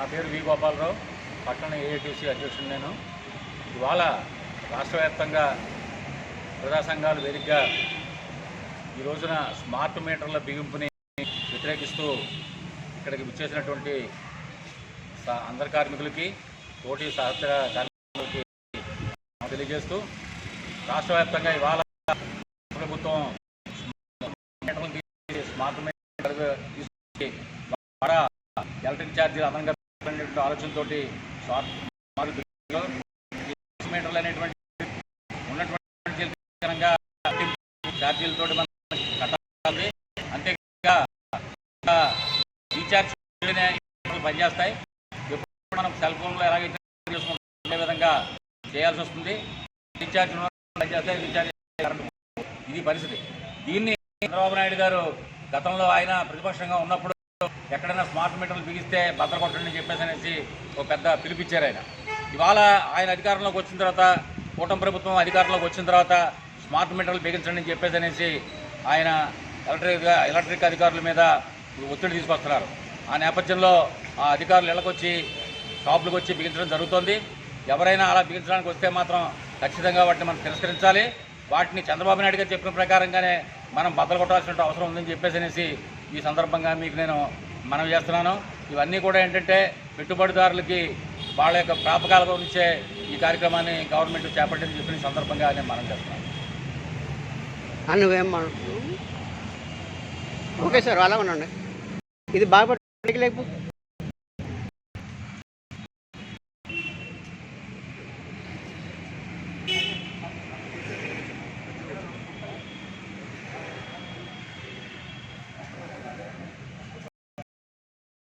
నా పేరు వి గోపాలరావు, పట్టణ ఏఐటీసీ అధ్యక్షుడు. నేను ఇవాళ రాష్ట్ర వ్యాప్తంగా ప్రజా సంఘాలు వేదికగా ఈ రోజున స్మార్ట్ మీటర్ల బిగింపుని వ్యతిరేకిస్తూ ఇక్కడికి విచ్చేసినటువంటి అందరి కార్మికులకి, తోటి సహచర కార్మికులకి తెలియజేస్తూ రాష్ట్ర వ్యాప్తంగా ఇవాళ ప్రభుత్వం స్మార్ట్ మీటర్ ద్వారా ఎలక్ట్రిక్ ఛార్జీలు అదనంగా ఆలోచనతో మీటర్లు అనేటువంటి ఉన్నటువంటి ఛార్జీలతో మనం కట్టాలి. అంతేకాక రీఛార్జ్ పనిచేస్తాయి. ఎప్పుడు మనం సెల్ ఫోన్లో ఎలాగైతే చేసుకుంటే విధంగా చేయాల్సి వస్తుంది. రీఛార్జ్ పనిచేస్తాయి, రీఛార్జ్ ఇది పరిస్థితి. దీన్ని చంద్రబాబు నాయుడు గారు గతంలో ఆయన ప్రతిపక్షంగా ఉన్నప్పుడు ఎక్కడైనా స్మార్ట్ మీటర్లు బిగిస్తే భద్ర కొట్టండి అని చెప్పేసి ఒక పెద్ద పిలిపించారు ఆయన. ఇవాళ ఆయన అధికారంలోకి వచ్చిన తర్వాత, కూటమి ప్రభుత్వం అధికారంలోకి వచ్చిన తర్వాత స్మార్ట్ మీటర్లు బిగించండి అని చెప్పేసి ఆయన ఎలక్ట్రిక్ అధికారుల మీద ఒత్తిడి తీసుకొస్తున్నారు. ఆ నేపథ్యంలో ఆ అధికారులు ఇళ్ళకొచ్చి షాపులకు వచ్చి బిగించడం జరుగుతుంది. ఎవరైనా అలా బిగించడానికి వస్తే మాత్రం ఖచ్చితంగా వాటిని మనం తిరస్కరించాలి. వాటిని చంద్రబాబు నాయుడు గారు చెప్పిన ప్రకారంగానే మనం బద్దలు కొట్టాల్సిన అవసరం ఉందని చెప్పేసి ఈ సందర్భంగా మీకు నేను మనవి చేస్తున్నాను. ఇవన్నీ కూడా ఏంటంటే పెట్టుబడిదారులకి వాళ్ళ యొక్క ప్రాపకాల గురించే ఈ కార్యక్రమాన్ని గవర్నమెంట్ చేపట్టిందని చెప్పిన సందర్భంగా నేను మనం చేస్తున్నాను. నువ్వేం ఓకే సార్, అలా ఉండండి. ఇది బాగా లేకపోతే